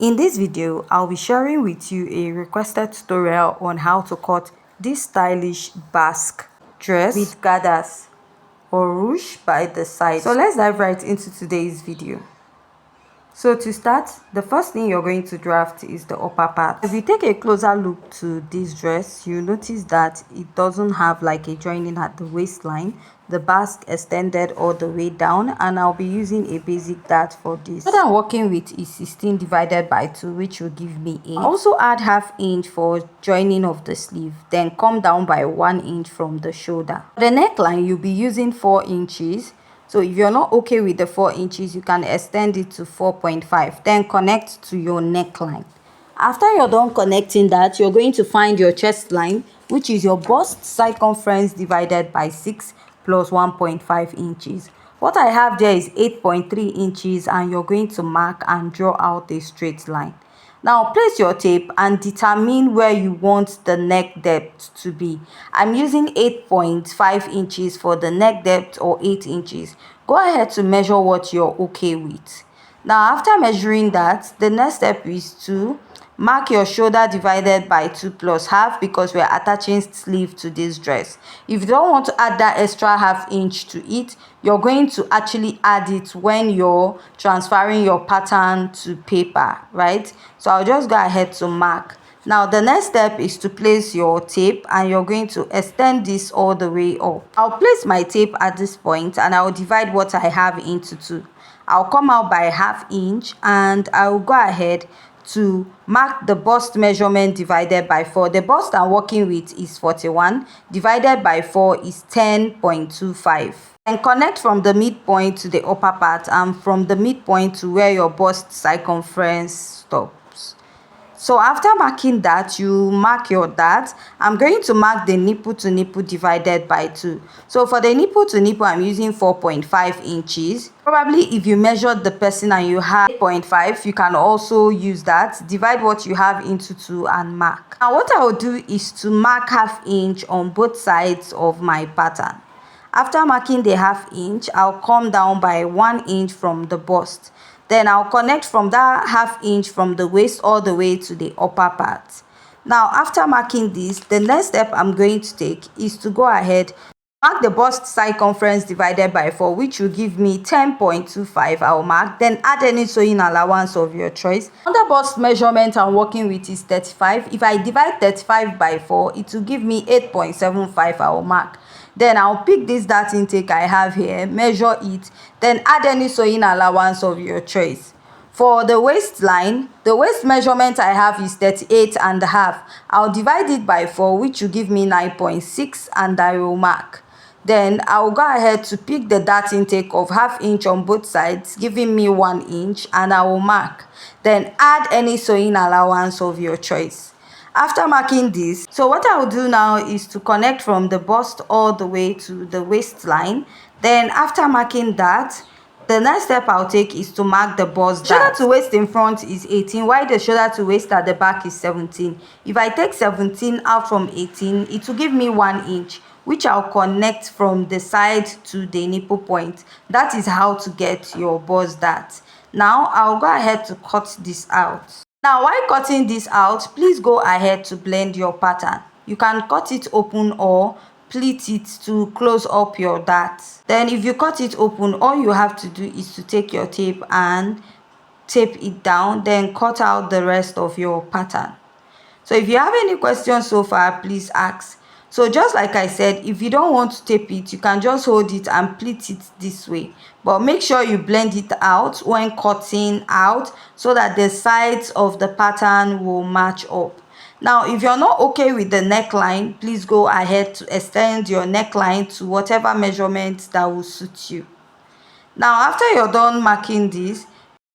In this video, I'll be sharing with you a requested tutorial on how to cut this stylish Basque dress with gathers or ruche by the side. So let's dive right into today's video. So to start, the first thing you're going to draft is the upper part. If you take a closer look to this dress, you notice that it doesn't have like a joining at the waistline. The basque extended all the way down, and I'll be using a basic dart for this. What I'm working with is 16 divided by 2, which will give me 8. Also add ½ inch for joining of the sleeve, then come down by 1 inch from the shoulder. For the neckline, you'll be using 4 inches. So if you're not okay with the 4 inches, you can extend it to 4.5. Then connect to your neckline. After you're done connecting that, you're going to find your chest line, which is your bust circumference divided by 6 plus 1.5 inches. What I have there is 8.3 inches, and you're going to mark and draw out a straight line. Now place your tape and determine where you want the neck depth to be. I'm using 8.5 inches for the neck depth, or 8 inches. Go ahead to measure what you're okay with. Now after measuring that, the next step is to mark your shoulder divided by 2 plus ½ because we're attaching sleeve to this dress. If you don't want to add that extra ½ inch to it, you're going to actually add it when you're transferring your pattern to paper, right? So I'll just go ahead to mark. Now the next step is to place your tape, and you're going to extend this all the way up. I'll place my tape at this point, and I'll divide what I have into 2. I'll come out by ½ inch, and I'll go ahead to mark the bust measurement divided by 4. The bust I'm working with is 41, divided by 4 is 10.25. And connect from the midpoint to the upper part, and from the midpoint to where your bust circumference stops. So after marking that, you mark your dart. I'm going to mark the nipple to nipple divided by 2. So for the nipple to nipple, I'm using 4.5 inches. Probably if you measured the person and you have 8.5, you can also use that. Divide what you have into 2 and mark. Now what I will do is to mark ½ inch on both sides of my pattern. After marking the ½ inch, I'll come down by 1 inch from the bust. Then I'll connect from that ½ inch from the waist all the way to the upper part. Now after marking this, the next step I'm going to take is to go ahead, mark the bust circumference divided by 4, which will give me 10.25. I'll mark, then add any sewing allowance of your choice. Under bust measurement I'm working with is 35. If I divide 35 by 4, it will give me 8.75. I'll mark. Then I'll pick this dart intake I have here, measure it, then add any sewing allowance of your choice. For the waistline, the waist measurement I have is 38.5. I'll divide it by 4, which will give me 9.6, and I will mark. Then I'll go ahead to pick the dart intake of ½ inch on both sides, giving me 1 inch, and I will mark. Then add any sewing allowance of your choice. After marking this, so what I will do now is to connect from the bust all the way to the waistline. Then after marking that, the next step I'll take is to mark the bust dart. Shoulder to waist in front is 18, while the shoulder to waist at the back is 17. If I take 17 out from 18, it will give me 1 inch, which I'll connect from the side to the nipple point. That is how to get your bust dart. Now I'll go ahead to cut this out. Now while cutting this out, please go ahead to blend your pattern. You can cut it open or pleat it to close up your dart. Then if you cut it open, all you have to do is to take your tape and tape it down, then cut out the rest of your pattern. So if you have any questions so far, please ask. So just like I said, if you don't want to tape it, you can just hold it and pleat it this way. But make sure you blend it out when cutting out so that the sides of the pattern will match up. Now, if you're not okay with the neckline, please go ahead to extend your neckline to whatever measurement that will suit you. Now, after you're done marking this,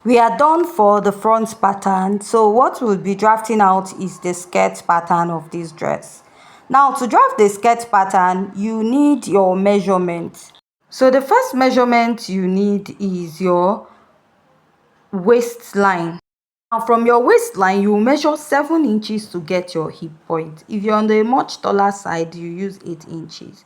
we are done for the front pattern. So what we'll be drafting out is the skirt pattern of this dress. Now to draft the skirt pattern, you need your measurement. So the first measurement you need is your waistline. Now from your waistline, you measure 7 inches to get your hip point. If you're on the much taller side, you use 8 inches.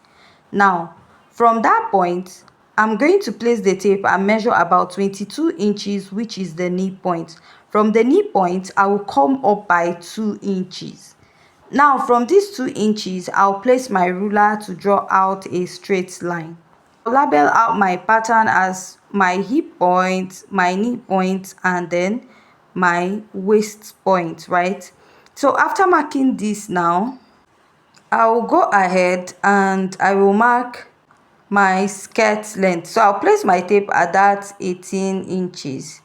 Now from that point, I'm going to place the tape and measure about 22 inches, which is the knee point. From the knee point, I will come up by 2 inches. Now from these 2 inches, I'll place my ruler to draw out a straight line. I'll label out my pattern as my hip point, my knee point, and then my waist point, right? So after marking this now, I will go ahead and I will mark my skirt length. So I'll place my tape at that 18 inches,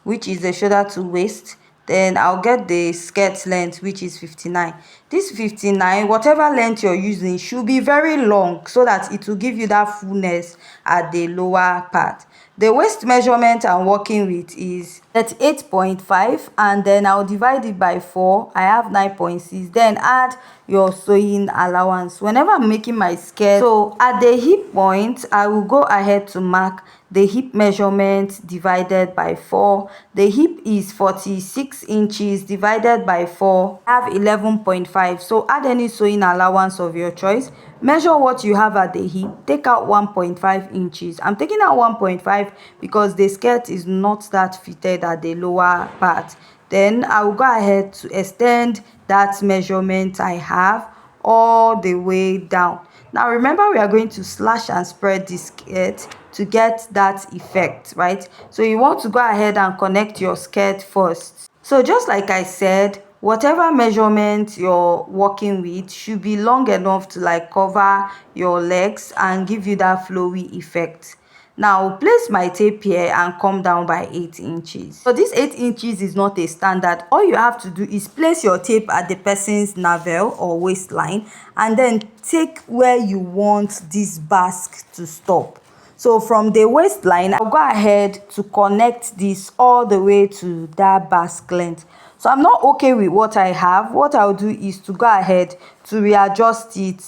which is the shoulder to waist. Then I'll get the skirt length, which is 59. This 59, whatever length you're using, should be very long so that it will give you that fullness at the lower part. The waist measurement I'm working with is 38.5, and then I'll divide it by 4. I have 9.6. Then add your sewing allowance whenever I'm making my skirt. So at the hip point, I will go ahead to mark the hip measurement divided by 4. The hip is 46 inches divided by 4. I have 11.5. So add any sewing allowance of your choice. Measure what you have at the hip. Take out 1.5 inches. I'm taking out 1.5 because the skirt is not that fitted at the lower part. Then I will go ahead to extend that measurement I have all the way down. Now remember, we are going to slash and spread this skirt to get that effect, right? So you want to go ahead and connect your skirt first. So just like I said, whatever measurement you're working with should be long enough to like cover your legs and give you that flowy effect. Now I'll place my tape here and come down by 8 inches. So this 8 inches is not a standard. All you have to do is place your tape at the person's navel or waistline and then take where you want this basque to stop. So from the waistline, I'll go ahead to connect this all the way to that basque length. So I'm not okay with what I have. What I'll do is to go ahead to readjust it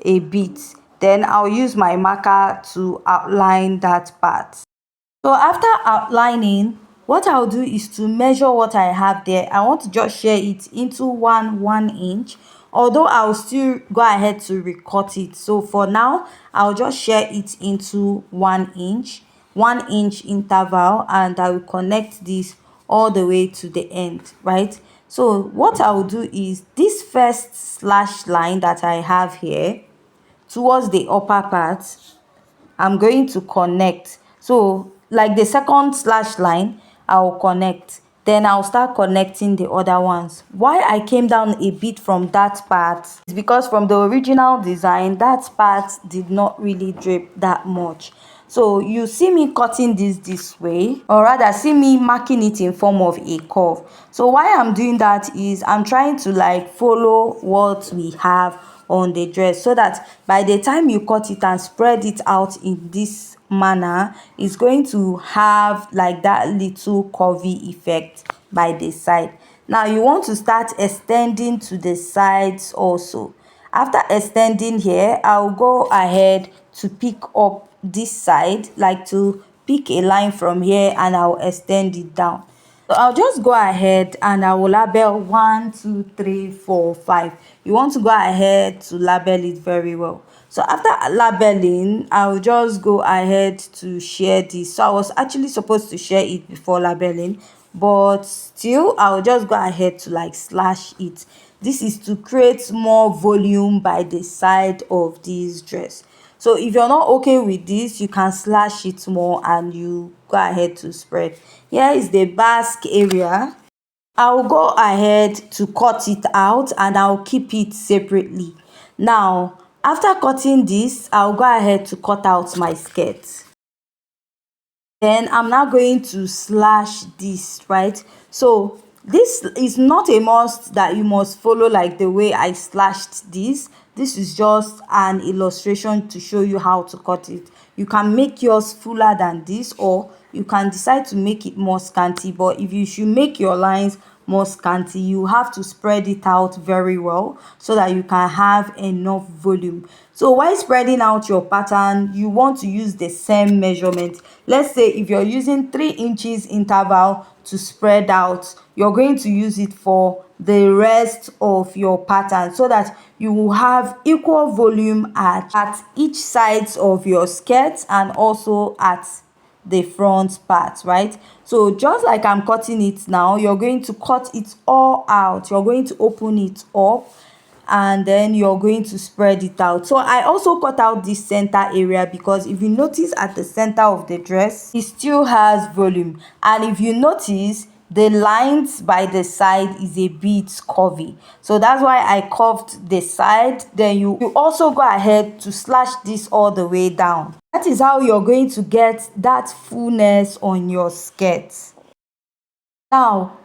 a bit. Then I'll use my marker to outline that part. So after outlining, what I'll do is to measure what I have there. I want to just share it into 1 inch, although I'll still go ahead to recut it. So for now, I'll just share it into 1 inch, 1 inch interval, and I will connect this all the way to the end, right? So what I will do is this first slash line that I have here towards the upper part, I'm going to connect. So like the second slash line, I'll connect. Then I'll start connecting the other ones. Why I came down a bit from that part is because from the original design, that part did not really drape that much. So you see me cutting this way, or rather see me marking it in form of a curve. So why I'm doing that is I'm trying to like follow what we have on the dress, so that by the time you cut it and spread it out in this manner, it's going to have like that little curvy effect by the side. Now you want to start extending to the sides also. After extending here, I'll go ahead to pick up this side, like to pick a line from here, and I'll extend it down. So I'll just go ahead and I will label 1, 2, 3, 4, 5. You want to go ahead to label it very well. So after labeling, I'll just go ahead to share this. So I was actually supposed to share it before labeling, but still I'll just go ahead to like slash it. This is to create more volume by the side of this dress. So if you're not okay with this, you can slash it more and you go ahead to spread. Here is the basque area. I'll go ahead to cut it out and I'll keep it separately. Now, after cutting this, I'll go ahead to cut out my skirt. Then I'm now going to slash this, right? So this is not a must that you must follow like the way I slashed this. This is just an illustration to show you how to cut it. You can make yours fuller than this, or you can decide to make it more scanty, but if you should make your lines more scanty, you have to spread it out very well so that you can have enough volume. So while spreading out your pattern, you want to use the same measurement. Let's say if you're using 3 inches interval to spread out, you're going to use it for the rest of your pattern so that you will have equal volume at each sides of your skirt and also at the front part, right? So just like I'm cutting it now, you're going to cut it all out. You're going to open it up and then you're going to spread it out. So I also cut out this center area because if you notice at the center of the dress, it still has volume, and if you notice, the lines by the side is a bit curvy, so that's why I curved the side. Then you also go ahead to slash this all the way down. That is how you're going to get that fullness on your skirt. Now,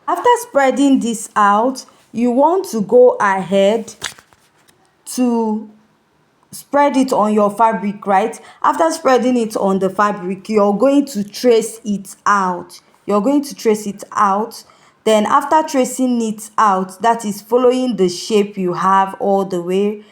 after spreading this out, you want to go ahead to spread it on your fabric, right? After spreading it on the fabric, you're going to trace it out. You're going to trace it out. Then after tracing it out, that is following the shape you have all the way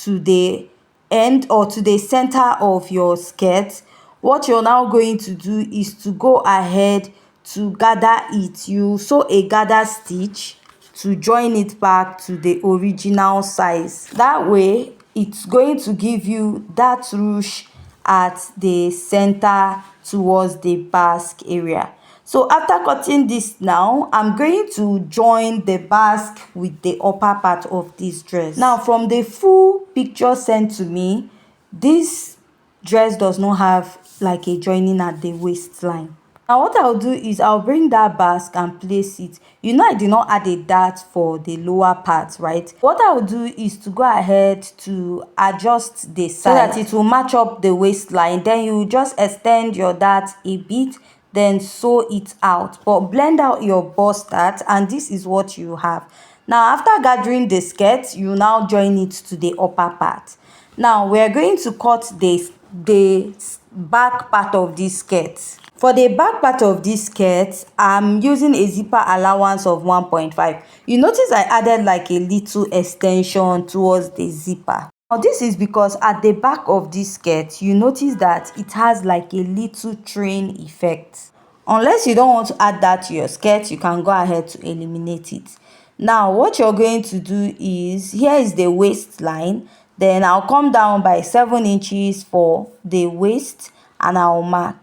to the end or to the center of your skirt, what you're now going to do is to go ahead to gather it. You sew a gather stitch to join it back to the original size. That way it's going to give you that ruche at the center towards the basque area. So after cutting this now, I'm going to join the basque with the upper part of this dress. Now from the full picture sent to me, this dress does not have like a joining at the waistline. Now what I'll do is I'll bring that basque and place it. You know I did not add a dart for the lower part, right? What I'll do is to go ahead to adjust the side so that it will match up the waistline. Then you just extend your dart a bit, then sew it out, but blend out your bust dart, and this is what you have. Now after gathering the skirt, you now join it to the upper part. Now we're going to cut the back part of this skirt. For the back part of this skirt, I'm using a zipper allowance of 1.5. You notice I added like a little extension towards the zipper. Now this is because at the back of this skirt, you notice that it has like a little train effect. Unless you don't want to add that to your skirt, you can go ahead to eliminate it. Now what you're going to do is, here is the waistline. Then I'll come down by 7 inches for the waist and I'll mark.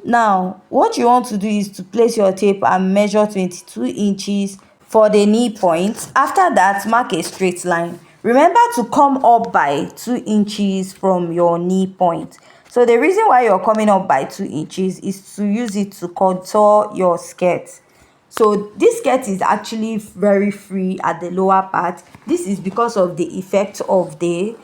Now what you want to do is to place your tape and measure 22 inches for the knee point. After that, mark a straight line. Remember to come up by 2 inches from your knee point. So the reason why you're coming up by 2 inches is to use it to contour your skirt. So this skirt is actually very free at the lower part. This is because of the effect of the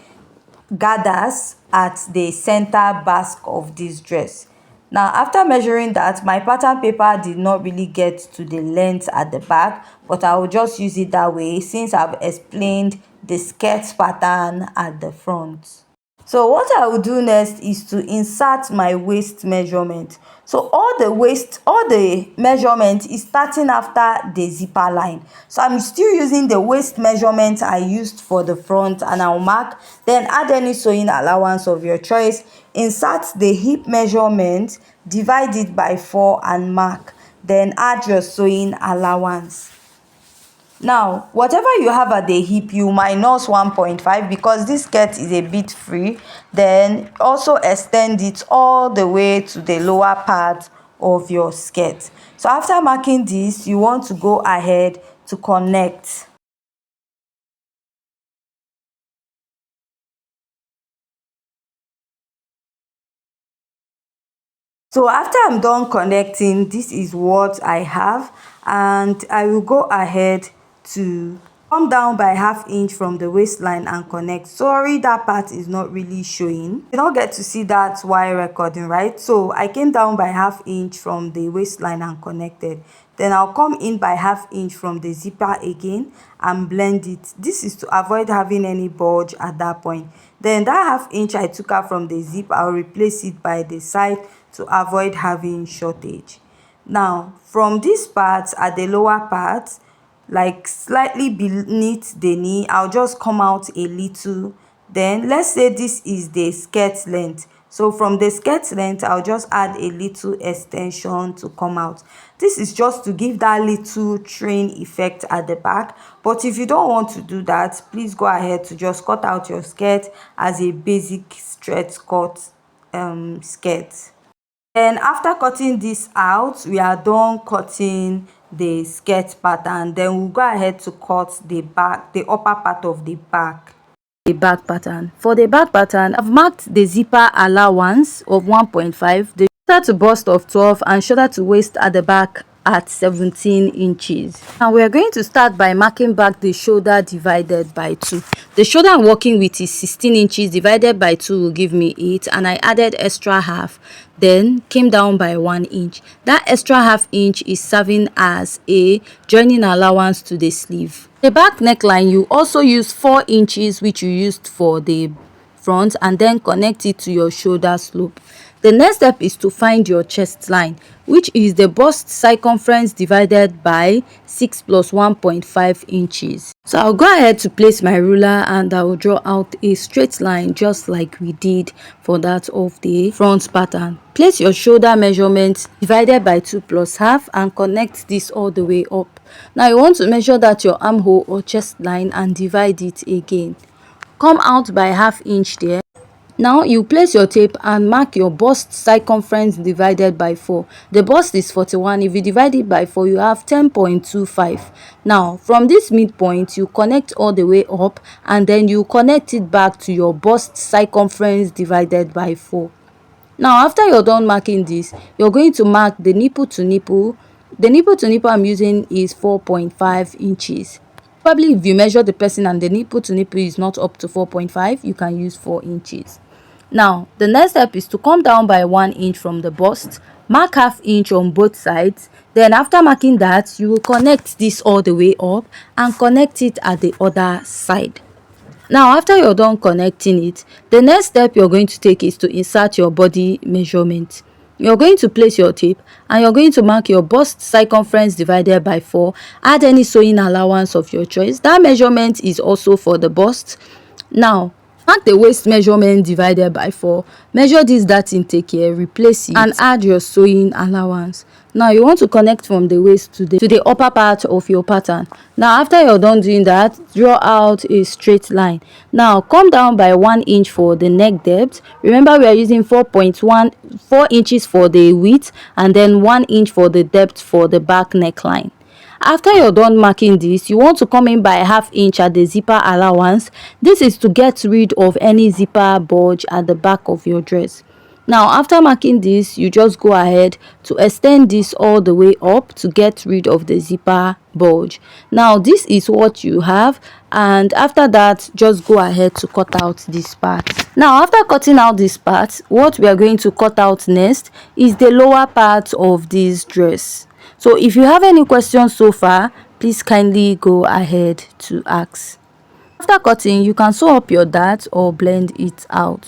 gathers at the center basque of this dress. Now after measuring that, my pattern paper did not really get to the length at the back, but I will just use it that way since I've explained the skirt pattern at the front. So what I will do next is to insert my waist measurement. So all the measurement is starting after the zipper line. So I'm still using the waist measurement I used for the front, and I'll mark, then add any sewing allowance of your choice, insert the hip measurement, divide it by 4 and mark, then add your sewing allowance. Now whatever you have at the hip, you minus 1.5 because this skirt is a bit free. Then also extend it all the way to the lower part of your skirt. So after marking this, you want to go ahead to connect. So after I'm done connecting, this is what I have, and I will go ahead to come down by ½ inch from the waistline and connect. Sorry, that part is not really showing. You don't get to see that while recording, right? So I came down by ½ inch from the waistline and connected. Then I'll come in by ½ inch from the zipper again and blend it. This is to avoid having any bulge at that point. Then that ½ inch I took out from the zip, I'll replace it by the side to avoid having shortage. Now from this part at the lower part, like slightly beneath the knee, I'll just come out a little. Then let's say this is the skirt length, so from the skirt length I'll just add a little extension to come out. This is just to give that little train effect at the back, but if you don't want to do that, please go ahead to just cut out your skirt as a basic stretch cut skirt. Then after cutting this out, we are done cutting the skirt pattern. Then we'll go ahead to cut the back, the upper part of the back. The back pattern. For the back pattern, I've marked the zipper allowance of 1.5, the shoulder to bust of 12, and shoulder to waist at the back at 17 inches. Now we are going to start by marking back the shoulder divided by 2. The shoulder I'm working with is 16 inches divided by 2 will give me 8, and I added extra half, then came down by 1 inch. That extra half inch is serving as a joining allowance to the sleeve. The back neckline, you also use 4 inches which you used for the front, and then connect it to your shoulder slope. The next step is to find your chest line, which is the bust circumference divided by 6 plus 1.5 inches. So I'll go ahead to place my ruler and I will draw out a straight line just like we did for that of the front pattern. Place your shoulder measurement divided by 2 plus half and connect this all the way up. Now you want to measure that your armhole or chest line and divide it again. Come out by ½ inch there. Now you place your tape and mark your bust circumference divided by 4. The bust is 41. If you divide it by 4, you have 10.25. Now from this midpoint, you connect all the way up and then you connect it back to your bust circumference divided by 4. Now after you're done marking this, you're going to mark the nipple to nipple. The nipple to nipple I'm using is 4.5 inches. Probably if you measure the person and the nipple to nipple is not up to 4.5, you can use 4 inches. Now the next step is to come down by 1 inch from the bust, mark ½ inch on both sides. Then after marking that, you will connect this all the way up and connect it at the other side. Now after you're done connecting it, the next step you're going to take is to insert your body measurement. You're going to place your tape and you're going to mark your bust circumference divided by 4. Add any sewing allowance of your choice. That measurement is also for the bust. Now mark the waist measurement divided by 4. Measure this dart intake here, replace it, and add your sewing allowance. Now you want to connect from the waist to the upper part of your pattern. Now after you're done doing that, draw out a straight line. Now come down by 1 inch for the neck depth. Remember we are using 4 inches for the width and then 1 inch for the depth for the back neckline. After you're done marking this, you want to come in by ½ inch at the zipper allowance. This is to get rid of any zipper bulge at the back of your dress. Now after marking this, you just go ahead to extend this all the way up to get rid of the zipper bulge. Now this is what you have, and after that just go ahead to cut out this part. Now after cutting out this part, what we are going to cut out next is the lower part of this dress. So if you have any questions so far, please kindly go ahead to ask. After cutting, you can sew up your dart or blend it out.